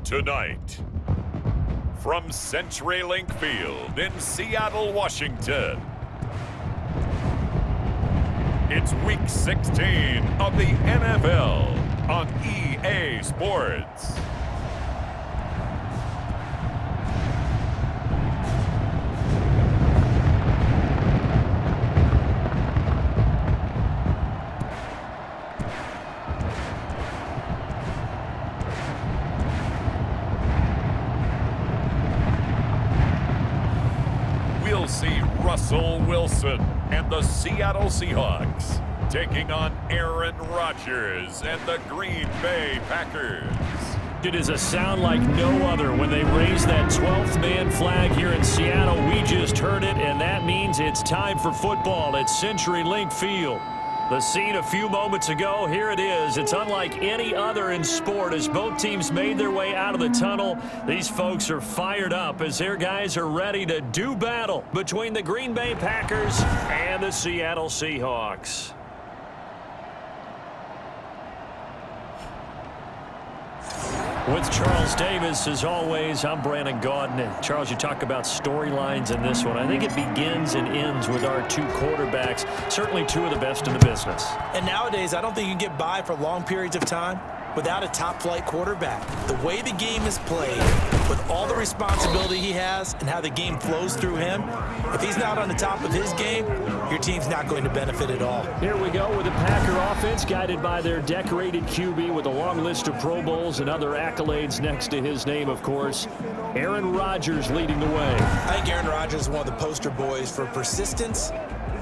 Tonight, from CenturyLink Field in Seattle, Washington, it's Week 16 of the NFL on EA Sports. We'll see Russell Wilson and the Seattle Seahawks taking on Aaron Rodgers and the Green Bay Packers. It is a sound like no other when they raise that 12th man flag here in Seattle. We just heard it, and that means it's time for football at CenturyLink Field. The scene a few moments ago, here it is. It's unlike any other in sport as both teams made their way out of the tunnel. These folks are fired up as their guys are ready to do battle between the Green Bay Packers and the Seattle Seahawks. With Charles Davis, as always, I'm Brandon Gaudin. Charles, you talk about storylines in this one. I think it begins and ends with our two quarterbacks, certainly two of the best in the business. And nowadays, I don't think you can get by for long periods of time without a top-flight quarterback. The way the game is played, with all the responsibility he has and how the game flows through him, if he's not on the top of his game, your team's not going to benefit at all. Here we go with the Packer offense, guided by their decorated QB with a long list of Pro Bowls and other accolades next to his name, of course. Aaron Rodgers leading the way. I think Aaron Rodgers is one of the poster boys for persistence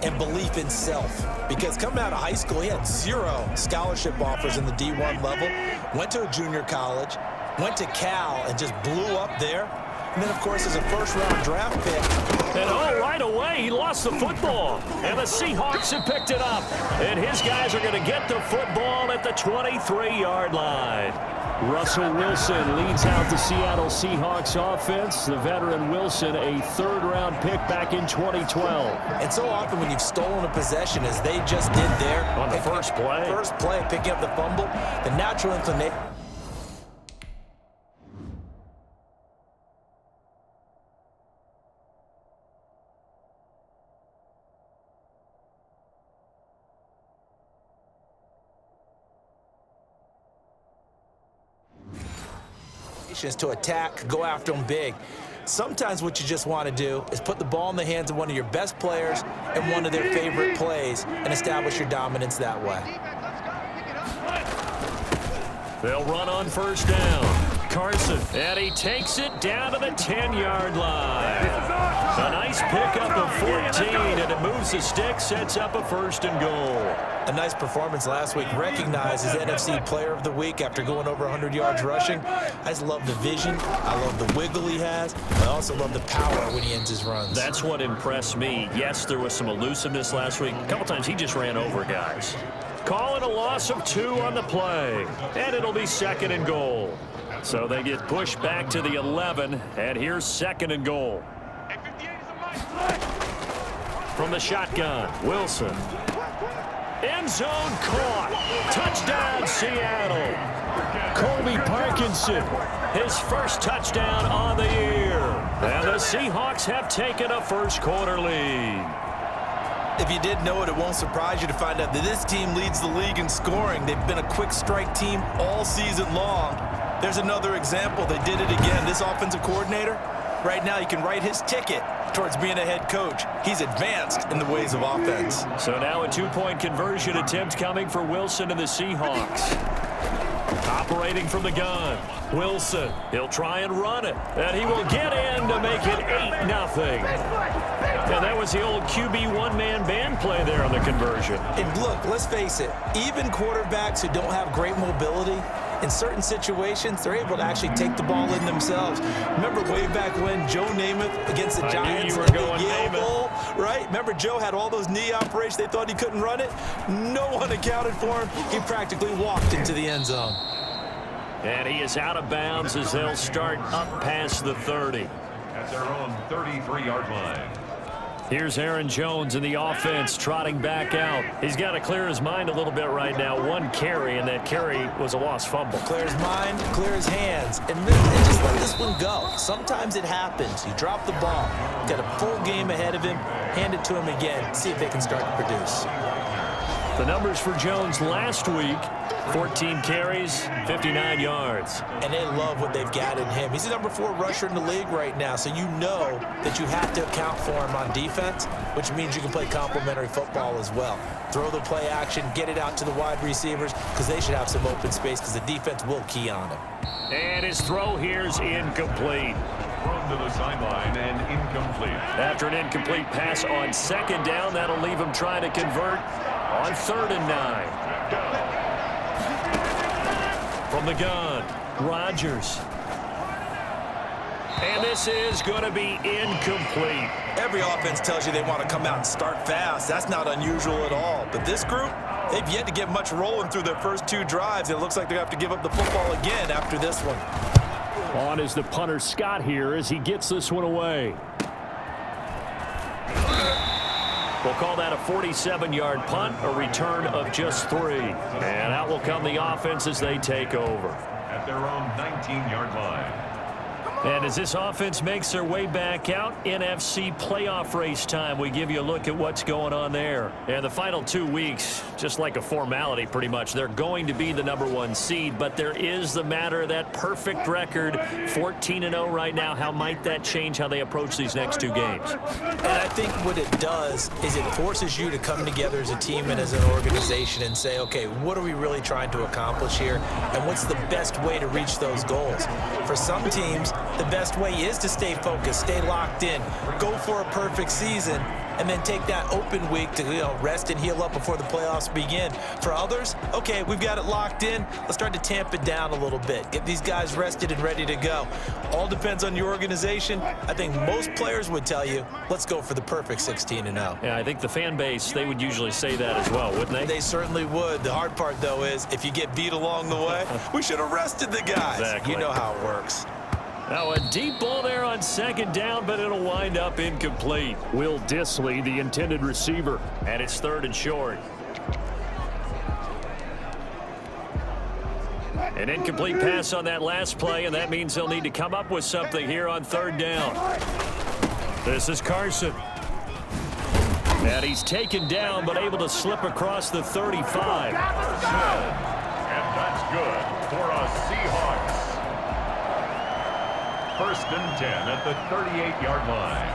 and belief in self. Because coming out of high school, he had 0 scholarship offers in the D1 level, went to a junior college, went to Cal and just blew up there. And then, of course, as a first-round draft pick. And right away, he lost the football. And the Seahawks have picked it up. And his guys are going to get the football at the 23-yard line. Russell Wilson leads out the Seattle Seahawks offense. The veteran Wilson, a third-round pick back in 2012. And so often when you've stolen a possession, as they just did there. On the first play, picking up the fumble, the natural inclination. Is to attack, go after them big. Sometimes what you just want to do is put the ball in the hands of one of your best players and one of their favorite plays and establish your dominance that way. They'll run on first down. Carson, and he takes it down to the 10-yard line. A nice pickup of 14, and it moves the stick, sets up a first and goal. A nice performance last week, recognized as NFC Player of the Week after going over 100 yards rushing. I just love the vision. I love the wiggle he has. I also love the power when he ends his runs. That's what impressed me. Yes, there was some elusiveness last week. A couple times he just ran over guys. Calling a loss of 2 on the play, and it'll be second and goal. So they get pushed back to the 11, and here's second and goal. From the shotgun, Wilson. End zone caught. Touchdown, Seattle. Colby Parkinson, his first touchdown on the year. And the Seahawks have taken a first-quarter lead. If you didn't know it, it won't surprise you to find out that this team leads the league in scoring. They've been a quick strike team all season long. There's another example. They did it again. This offensive coordinator, right now, you can write his ticket towards being a head coach. He's advanced in the ways of offense. So now a 2-point conversion attempt coming for Wilson and the Seahawks. Operating from the gun, Wilson, he'll try and run it, and he will get in to make it 8-0. And that was the old QB one-man band play there on the conversion. And look, let's face it, even quarterbacks who don't have great mobility, in certain situations, they're able to actually take the ball in themselves. Remember way back when Joe Namath against the Giants in the Yale Bowl, right? Remember Joe had all those knee operations. They thought he couldn't run it. No one accounted for him. He practically walked into the end zone. And he is out of bounds as they'll start up past the 30. At their own 33-yard line. Here's Aaron Jones in the offense trotting back out. He's got to clear his mind a little bit right now. One carry, and that carry was a lost fumble. Clear his mind, clear his hands, and just let this one go. Sometimes it happens. You drop the ball. Got a full game ahead of him. Hand it to him again. See if they can start to produce. The numbers for Jones last week, 14 carries, 59 yards. And they love what they've got in him. He's the number 4 rusher in the league right now, so you know that you have to account for him on defense, which means you can play complementary football as well. Throw the play action, get it out to the wide receivers, because they should have some open space, because the defense will key on him. And his throw here's incomplete. Thrown to the sideline and incomplete. After an incomplete pass on second down, that'll leave him trying to convert on 3rd and 9. From the gun, Rodgers. And this is going to be incomplete. Every offense tells you they want to come out and start fast. That's not unusual at all. But this group, they've yet to get much rolling through their first 2 drives. It looks like they have to give up the football again after this one. On is the punter Scott here as he gets this one away. We'll call that a 47-yard punt, a return of just 3. And out will come the offense as they take over. At their own 19-yard line. And as this offense makes their way back out, NFC playoff race time, we give you a look at what's going on there. And the final 2 weeks, just like a formality pretty much, they're going to be the number 1 seed, but there is the matter of that perfect record, 14-0 right now. How might that change how they approach these next 2 games? And I think what it does is it forces you to come together as a team and as an organization and say, okay, what are we really trying to accomplish here? And what's the best way to reach those goals? For some teams, the best way is to stay focused, stay locked in, go for a perfect season, and then take that open week to rest and heal up before the playoffs begin. For others, okay, we've got it locked in. Let's start to tamp it down a little bit. Get these guys rested and ready to go. All depends on your organization. I think most players would tell you, let's go for the perfect 16-0. Yeah, I think the fan base, they would usually say that as well, wouldn't they? They certainly would. The hard part, though, is if you get beat along the way, we should have rested the guys. Exactly. You know how it works. Now a deep ball there on second down, but it'll wind up incomplete. Will Dissly, the intended receiver, and it's 3rd and short. An incomplete pass on that last play, and that means they'll need to come up with something here on 3rd down. This is Carson. And he's taken down, but able to slip across the 35. And that's good for a Seahawks. 1st and 10 at the 38-yard line.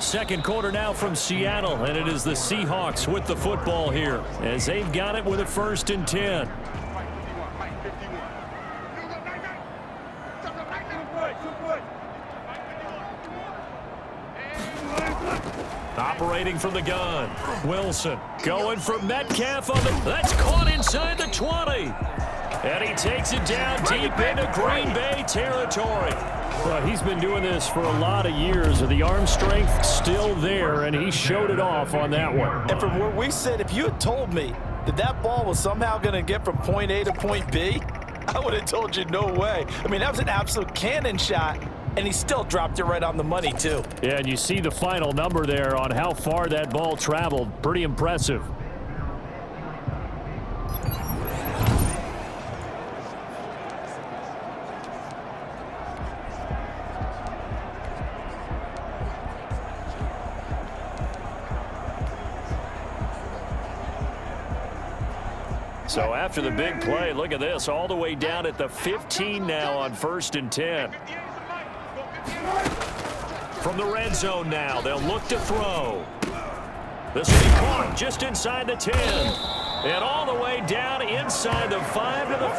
Second quarter now from Seattle, and it is the Seahawks with the football here as they've got it with a 1st and 10. Operating from the gun, Wilson going from Metcalf on the, that's caught inside the 20. And he takes it down deep into Green Bay territory. Well, he's been doing this for a lot of years, and the arm strength still there, and he showed it off on that one. And from where we sit, if you had told me that that ball was somehow going to get from point A to point B, I would have told you no way. I mean, that was an absolute cannon shot, and he still dropped it right on the money, too. Yeah, and you see the final number there on how far that ball traveled. Pretty impressive. So after the big play, look at this, all the way down at the 15 now on 1st and 10. From the red zone now, they'll look to throw. This will be caught just inside the 10. And all the way down inside the 5 to the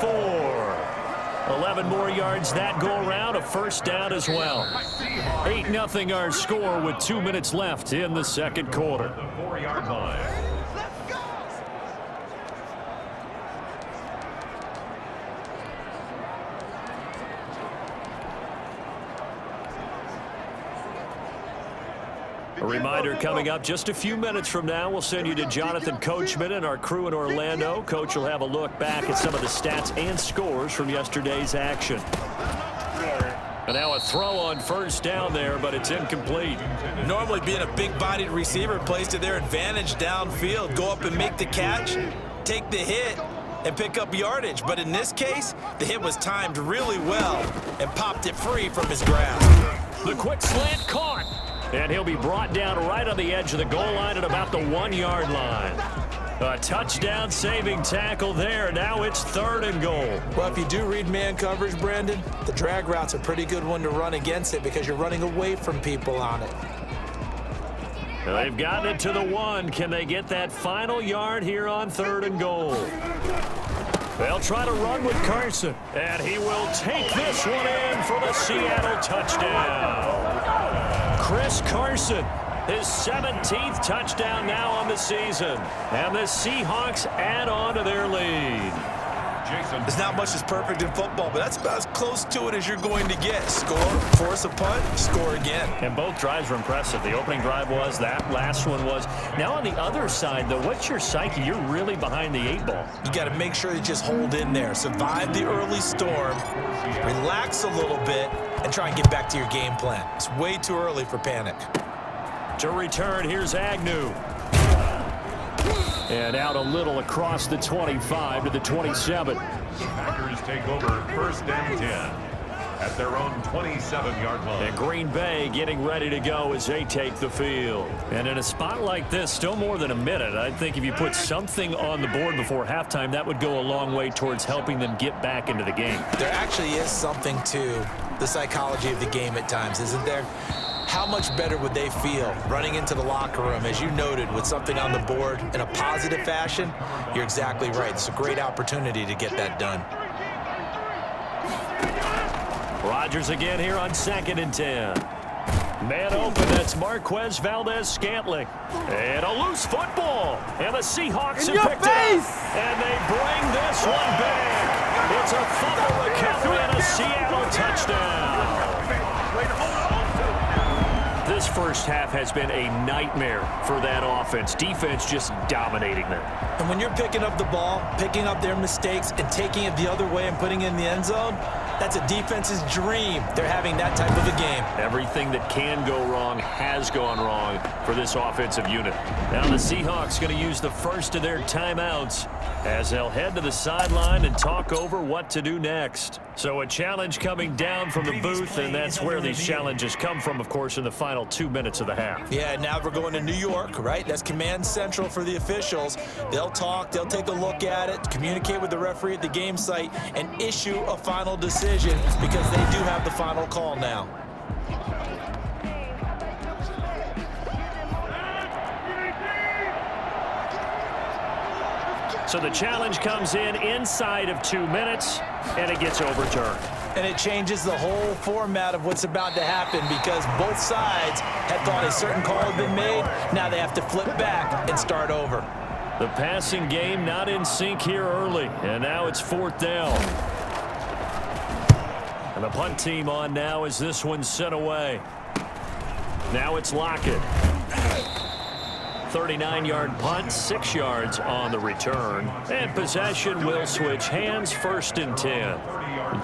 4. 11 more yards that go around, a 1st down as well. 8-0 our score with 2 minutes left in the second quarter. The 4-yard line. A reminder coming up just a few minutes from now, we'll send you to Jonathan Coachman and our crew in Orlando. Coach will have a look back at some of the stats and scores from yesterday's action. And now a throw on first down there, but it's incomplete. Normally being a big-bodied receiver plays to their advantage downfield. Go up and make the catch, take the hit, and pick up yardage. But in this case, the hit was timed really well and popped it free from his grasp. The quick slant caught. And he'll be brought down right on the edge of the goal line at about the 1-yard line. A touchdown saving tackle there. Now it's 3rd and goal. Well, if you do read man coverage, Brandon, the drag route's a pretty good one to run against it because you're running away from people on it. They've gotten it to the 1. Can they get that final yard here on 3rd and goal? They'll try to run with Carson, and he will take this one in for the Seattle touchdown. Chris Carson, his 17th touchdown now on the season, and the Seahawks add on to their lead. There's not much that's perfect in football, but that's about as close to it as you're going to get. Score, force a punt, score again. And both drives were impressive. The opening drive was, that last one was. Now on the other side, though, what's your psyche? You're really behind the 8 ball. You got to make sure you just hold in there. Survive the early storm, relax a little bit, and try and get back to your game plan. It's way too early for panic. To return, here's Agnew. And out a little across the 25 to the 27. Packers take over 1st and 10 at their own 27-yard line. And Green Bay getting ready to go as they take the field. And in a spot like this, still more than a minute, I think if you put something on the board before halftime, that would go a long way towards helping them get back into the game. There actually is something to the psychology of the game at times, isn't there? How much better would they feel running into the locker room, as you noted, with something on the board in a positive fashion? You're exactly right. It's a great opportunity to get that done. Rodgers again here on 2nd and 10. Man open, that's Marquez Valdez-Scantling. And a loose football. And the Seahawks have picked it up. And they bring this one back. It's a fumble recovery and a Seattle touchdown. This first half has been a nightmare for that offense. Defense just dominating them. And when you're picking up the ball, picking up their mistakes, and taking it the other way and putting it in the end zone, that's a defense's dream. They're having that type of a game. Everything that can go wrong has gone wrong for this offensive unit. Now the Seahawks going to use the first of their timeouts as they'll head to the sideline and talk over what to do next. So a challenge coming down from the booth, and that's where these challenges come from, of course, in the final 2 minutes of the half. Yeah, now we're going to New York, right? That's command central for the officials. They'll talk, they'll take a look at it, communicate with the referee at the game site, and issue a final decision because they do have the final call now. So the challenge comes in inside of 2 minutes, and it gets overturned. And it changes the whole format of what's about to happen because both sides had thought a certain call had been made. Now they have to flip back and start over. The passing game not in sync here early, and now it's 4th down. And the punt team on now as this one's sent away. Now it's Lockett. 39-yard punt, 6 yards on the return. And possession will switch hands, 1st and 10.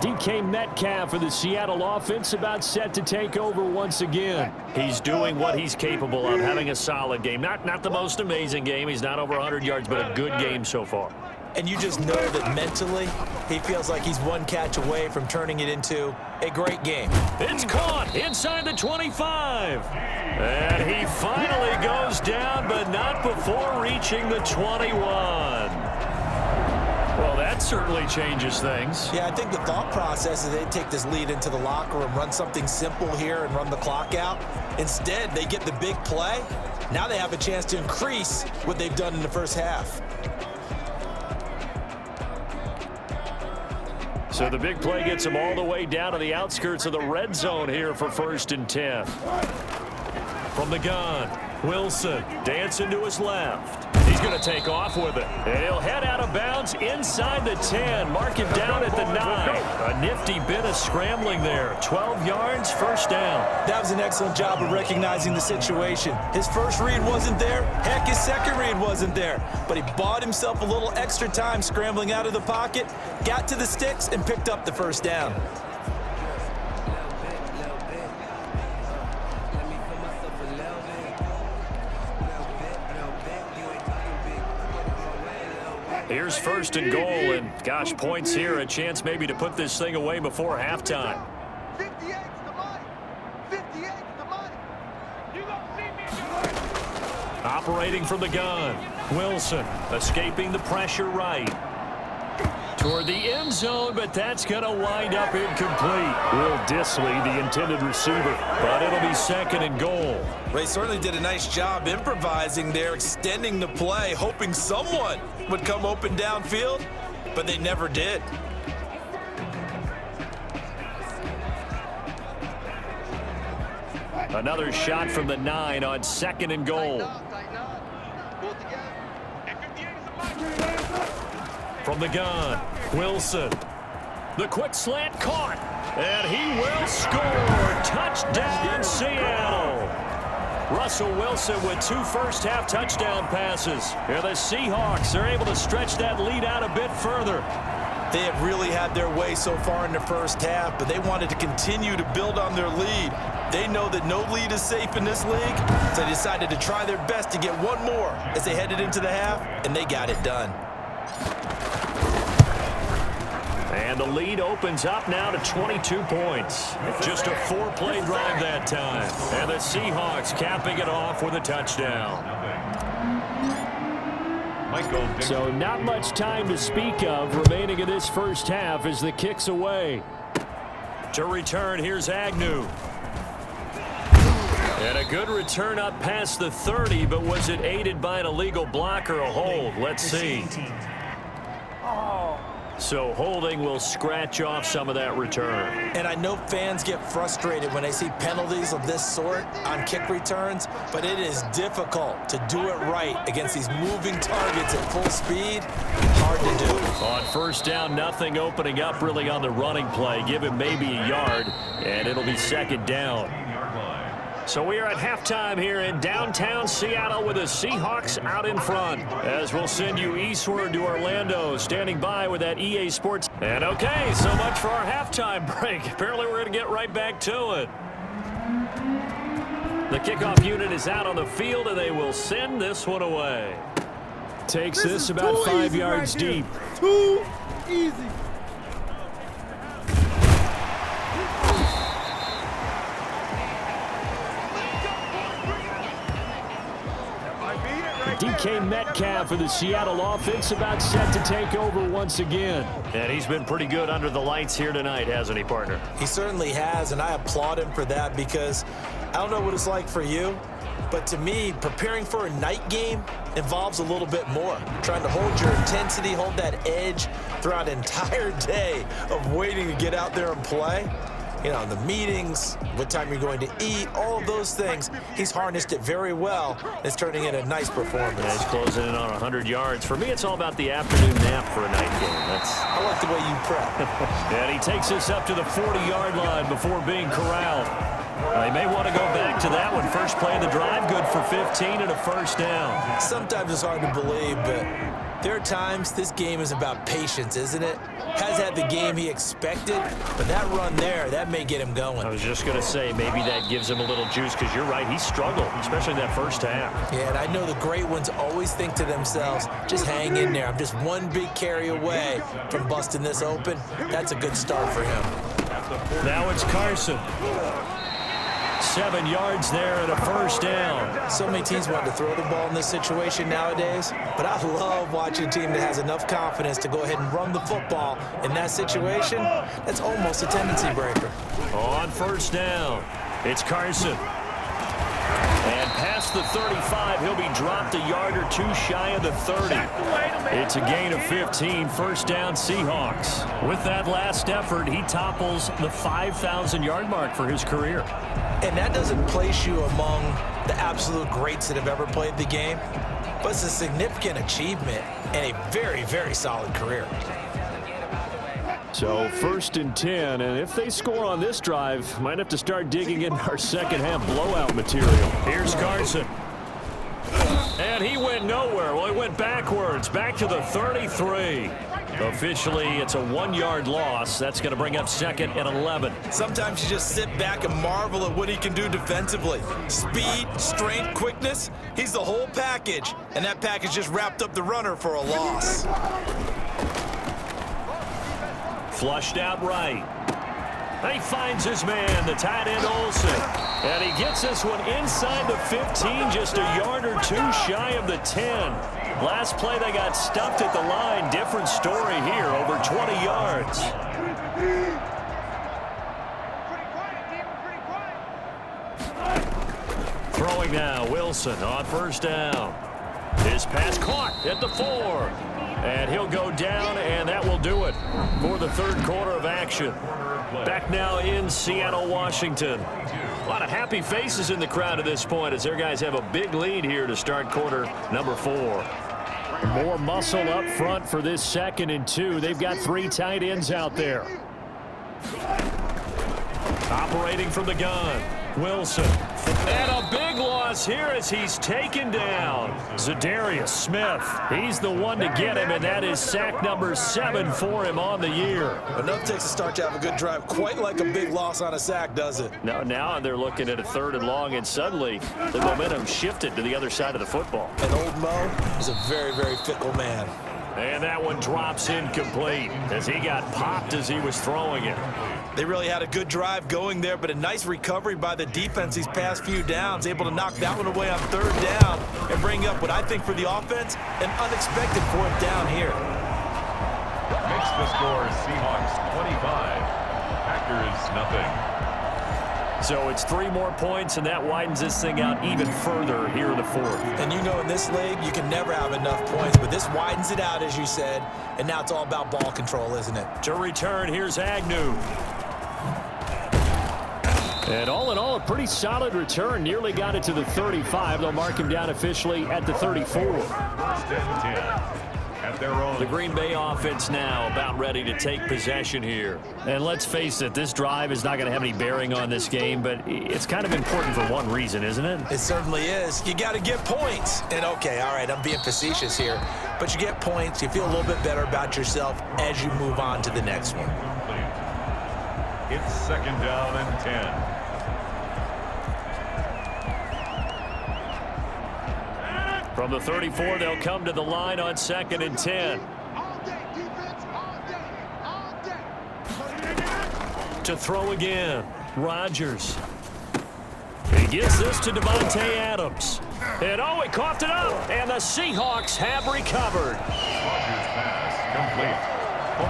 DK Metcalf for the Seattle offense about set to take over once again. He's doing what he's capable of, having a solid game. Not the most amazing game. He's not over 100 yards, but a good game so far. And you just know that mentally, he feels like he's one catch away from turning it into a great game. It's caught inside the 25. And he finally goes down, but not before reaching the 21. Well, that certainly changes things. Yeah, I think the thought process is they take this lead into the locker room, run something simple here and run the clock out. Instead, they get the big play. Now they have a chance to increase what they've done in the first half. So the big play gets them all the way down to the outskirts of the red zone here for 1st and 10. From the gun, Wilson dancing to his left. He's going to take off with it. And he'll head out of bounds inside the 10. Mark him down at the 9. A nifty bit of scrambling there. 12 yards, first down. That was an excellent job of recognizing the situation. His first read wasn't there. Heck, his second read wasn't there. But he bought himself a little extra time scrambling out of the pocket, got to the sticks, and picked up the first down. Here's first and goal, and gosh, points here, a chance maybe to put this thing away before halftime. 58's the money. 58's the money. You gonna see me in your Operating from the gun, Wilson escaping the pressure right. Toward the end zone, but that's going to wind up incomplete. Will Disley, the intended receiver, but it'll be second and goal. Ray certainly did a nice job improvising there, extending the play, hoping someone would come open downfield, but they never did. Another shot from the 9 on second and goal. From the gun, Wilson. The quick slant caught, and he will score. Touchdown, Seattle. Russell Wilson with 2 first-half touchdown passes. And the Seahawks are able to stretch that lead out a bit further. They have really had their way so far in the first half, but they wanted to continue to build on their lead. They know that no lead is safe in this league, so they decided to try their best to get one more as they headed into the half, and they got it done. And the lead opens up now to 22 points. Just a 4-play drive that time. And the Seahawks capping it off with a touchdown. So not much time to speak of remaining in this first half as the kick's away. To return, here's Agnew. And a good return up past the 30, but was it aided by an illegal block or a hold? Let's see. So holding will scratch off some of that return. And I know fans get frustrated when they see penalties of this sort on kick returns, but it is difficult to do it right against these moving targets at full speed. Hard to do. On first down, nothing opening up really on the running play. Give him maybe a yard, and it'll be second down. So we are at halftime here in downtown Seattle with the Seahawks out in front. As we'll send you eastward to Orlando, standing by with that EA Sports. And okay, so much for our halftime break. Apparently we're going to get right back to it. The kickoff unit is out on the field, and they will send this one away. Takes this about 5 yards deep. Too easy. DK Metcalf for the Seattle offense about set to take over once again. And he's been pretty good under the lights here tonight, hasn't he, partner? He certainly has, and I applaud him for that because I don't know what it's like for you, but to me, preparing for a night game involves a little bit more. Trying to hold your intensity, hold that edge throughout an entire day of waiting to get out there and play. You know, the meetings, what time you're going to eat, all of those things. He's harnessed it very well. It's turning in a nice performance. Yeah, he's closing in on 100 yards. For me, it's all about the afternoon nap for a night game. I like the way you prep. And he takes us up to the 40-yard line before being corralled. They may want to go back to that one. First play of the drive, good for 15 and a first down. Sometimes it's hard to believe, but there are times this game is about patience, isn't it? Has had the game he expected, but that run there, that may get him going. I was just going to say, maybe that gives him a little juice, because you're right, he struggled, especially that first half. Yeah, and I know the great ones always think to themselves, just hang in there. I'm just one big carry away from busting this open. That's a good start for him. Now it's Carson. 7 yards there and a first down. So many teams want to throw the ball in this situation nowadays, but I love watching a team that has enough confidence to go ahead and run the football in that situation. That's almost a tendency breaker. On first down, it's Carson. And past the 35, he'll be dropped a yard or two shy of the 30. It's a gain of 15, first down Seahawks. With that last effort, he topples the 5,000-yard mark for his career. And that doesn't place you among the absolute greats that have ever played the game, but it's a significant achievement and a very, very solid career. So 1st and 10, and if they score on this drive, might have to start digging in our second half blowout material. Here's Carson. And he went nowhere. Well, he went backwards, back to the 33. Officially, it's a 1-yard loss. That's going to bring up 2nd and 11. Sometimes you just sit back and marvel at what he can do defensively. Speed, strength, quickness, he's the whole package. And that package just wrapped up the runner for a loss. Flushed out right. He finds his man, the tight end Olsen. And he gets this one inside the 15, just a yard or two shy of the 10. Last play, they got stuffed at the line. Different story here, over 20 yards. Throwing now, Wilson on 1st down. His pass caught at the 4. And he'll go down, and that will do it for the 3rd quarter of action. Back now in Seattle, Washington. A lot of happy faces in the crowd at this point as their guys have a big lead here to start quarter number 4. More muscle up front for this 2nd and 2. They've got 3 tight ends out there. Operating from the gun, Wilson. And a big loss here as he's taken down. Zadarius Smith. He's the one to get him, and that is sack number 7 for him on the year. Enough takes a start to have a good drive. Quite like a big loss on a sack, does it? Now they're looking at a 3rd and long, and suddenly the momentum shifted to the other side of the football. And old Mo is a very, very fickle man. And that one drops incomplete as he got popped as he was throwing it. They really had a good drive going there, but a nice recovery by the defense these past few downs, able to knock that one away on 3rd down and bring up what I think for the offense, an unexpected 4th down here. Makes the score Seahawks 25, Packers nothing. So it's 3 more points, and that widens this thing out even further here in the 4th. And you know in this league, you can never have enough points, but this widens it out, as you said, and now it's all about ball control, isn't it? To return, here's Agnew. And all in all, a pretty solid return. Nearly got it to the 35. They'll mark him down officially at the 34. 1st and 10. At their own. The Green Bay offense now about ready to take possession here. And let's face it, this drive is not going to have any bearing on this game, but it's kind of important for one reason, isn't it? It certainly is. You got to get points. And okay, all right, I'm being facetious here, but you get points, you feel a little bit better about yourself as you move on to the next one. It's 2nd down and 10. From the 34, they'll come to the line on 2nd and 10. All day, defense, all day. To throw again, Rodgers. He gives this to Devontae Adams. And oh, he coughed it up, and the Seahawks have recovered. Rodgers pass complete.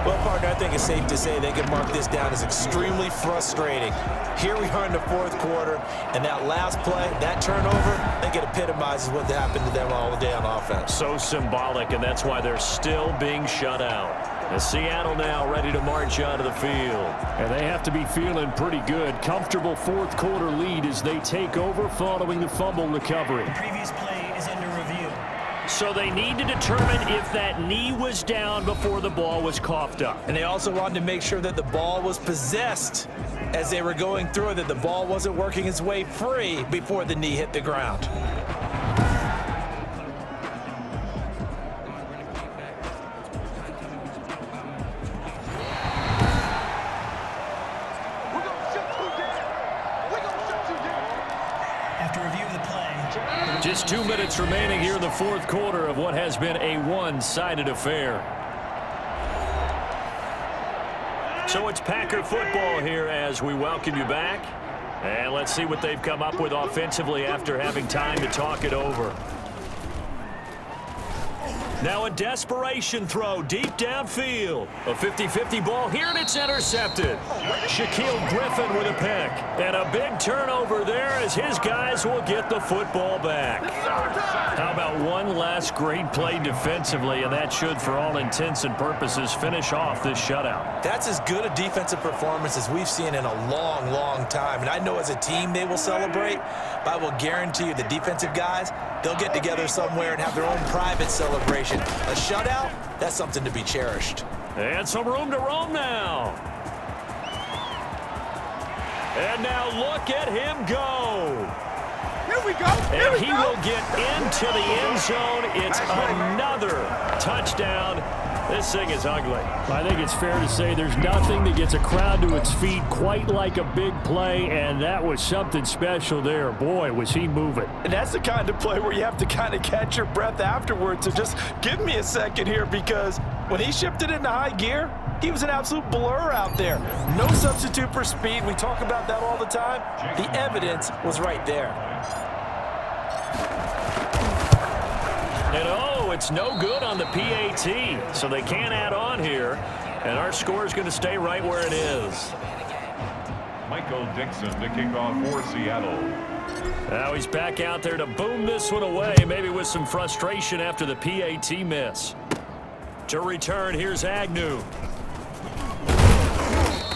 Well, partner, I think it's safe to say they can mark this down as extremely frustrating. Here we are in the 4th quarter, and that last play, that turnover, I think it epitomizes what happened to them all day on offense. So symbolic, and that's why they're still being shut out. As Seattle now ready to march out of the field. And they have to be feeling pretty good. Comfortable 4th quarter lead as they take over following the fumble recovery. The previous play is under review. So they need to determine if that knee was down before the ball was coughed up. And they also wanted to make sure that the ball was possessed as they were going through it, that the ball wasn't working its way free before the knee hit the ground. After review of the play. Just 2 minutes remaining here in the 4th quarter of what has been a one-sided affair. So it's Packer football here as we welcome you back. And let's see what they've come up with offensively after having time to talk it over. Now a desperation throw deep downfield. A 50-50 ball here, and it's intercepted. Shaquille Griffin with a pick. And a big turnover there as his guys will get the football back. How about one last great play defensively, and that should, for all intents and purposes, finish off this shutout. That's as good a defensive performance as we've seen in a long, long time. And I know as a team they will celebrate, but I will guarantee you the defensive guys, they'll get together somewhere and have their own private celebration. A shutout, that's something to be cherished. And some room to roam now. And now look at him go. Here we go. And he will get into the end zone. It's another touchdown. This thing is ugly. I think it's fair to say there's nothing that gets a crowd to its feet quite like a big play, and that was something special there. Boy, was he moving. And that's the kind of play where you have to kind of catch your breath afterwards. So just give me a second here, because when he shifted into high gear, he was an absolute blur out there. No substitute for speed. We talk about that all the time. The evidence was right there. And oh, it's no good on the PAT, so they can't add on here. And our score is going to stay right where it is. Michael Dixon to kick off for Seattle. Now he's back out there to boom this one away, maybe with some frustration after the PAT miss. To return, here's Agnew.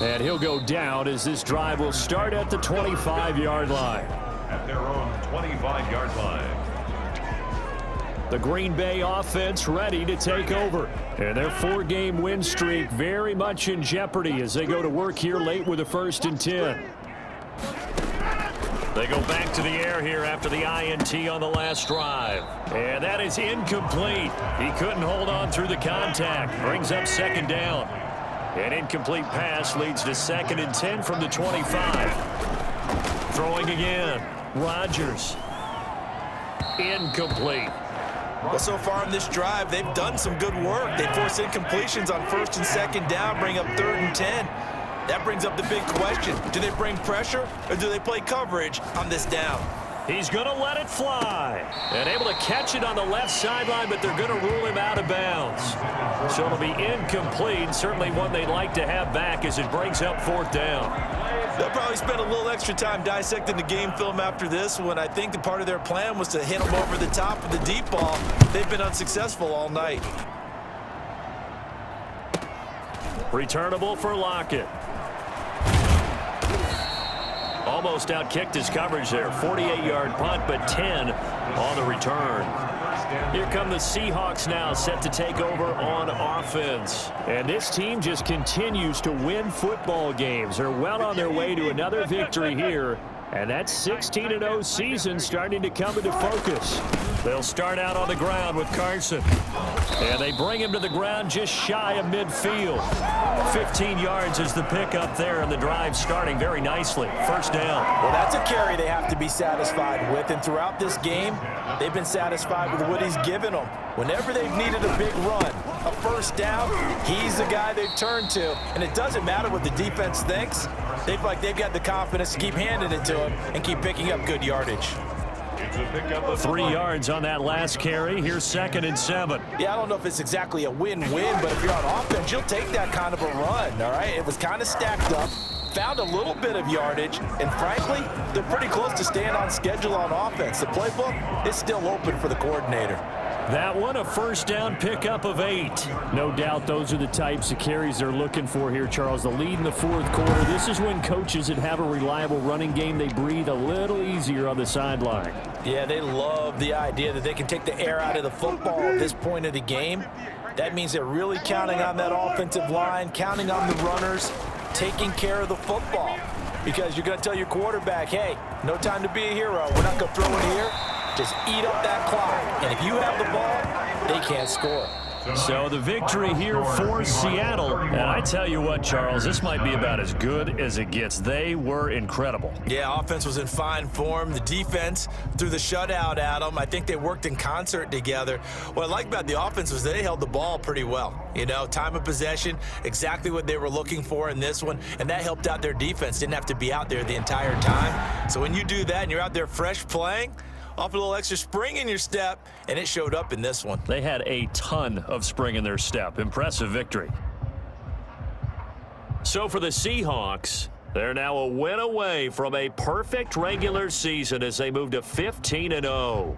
And he'll go down as this drive will start at the 25-yard line. At their own 25-yard line. The Green Bay offense ready to take over. And their 4-game win streak very much in jeopardy as they go to work here late with a 1st and 10. They go back to the air here after the INT on the last drive. And that is incomplete. He couldn't hold on through the contact. Brings up 2nd down. An incomplete pass leads to 2nd and 10 from the 25. Throwing again. Rodgers. Incomplete. Well, so far in this drive, they've done some good work. They force incompletions on 1st and 2nd down, bring up 3rd and 10. That brings up the big question. Do they bring pressure or do they play coverage on this down? He's going to let it fly. And able to catch it on the left sideline, but they're going to rule him out of bounds. So it'll be incomplete. Certainly one they'd like to have back as it brings up 4th down. They'll probably spend a little extra time dissecting the game film after this one. I think the part of their plan was to hit them over the top of the deep ball. They've been unsuccessful all night. Returnable for Lockett. Almost outkicked his coverage there. 48-yard punt, but 10 on the return. Here come the Seahawks now, set to take over on offense. And this team just continues to win football games. They're well on their way to another victory here. And that 16-0 season starting to come into focus. They'll start out on the ground with Carson. And they bring him to the ground just shy of midfield. 15 yards is the pickup there, and the drive starting very nicely. 1st down. Well, that's a carry they have to be satisfied with. And throughout this game, they've been satisfied with what he's given them. Whenever they've needed a big run, a 1st down, he's the guy they've turned to. And it doesn't matter what the defense thinks. They've got the confidence to keep handing it to him and keep picking up good yardage. 3 yards on that last carry. Here's 2nd and 7. Yeah, I don't know if it's exactly a win-win, but if you're on offense, you'll take that kind of a run, all right? It was kind of stacked up, found a little bit of yardage, and frankly, they're pretty close to staying on schedule on offense. The playbook is still open for the coordinator. That one, a 1st down pickup of 8. No doubt those are the types of carries they're looking for here, Charles. The lead in the 4th quarter. This is when coaches that have a reliable running game, they breathe a little easier on the sideline. Yeah, they love the idea that they can take the air out of the football at this point of the game. That means they're really counting on that offensive line, counting on the runners, taking care of the football. Because you're going to tell your quarterback, hey, no time to be a hero. We're not going to throw it here. Just eat up that clock. And if you have the ball, they can't score. So the victory here for Seattle. And I tell you what, Charles, this might be about as good as it gets. They were incredible. Yeah, offense was in fine form. The defense threw the shutout at them. I think they worked in concert together. What I like about the offense was they held the ball pretty well. You know, time of possession, exactly what they were looking for in this one. And that helped out their defense. Didn't have to be out there the entire time. So when you do that and you're out there fresh playing, off a little extra spring in your step, and it showed up in this one. They had a ton of spring in their step. Impressive victory. So for the Seahawks, they're now a win away from a perfect regular season as they move to 15-0.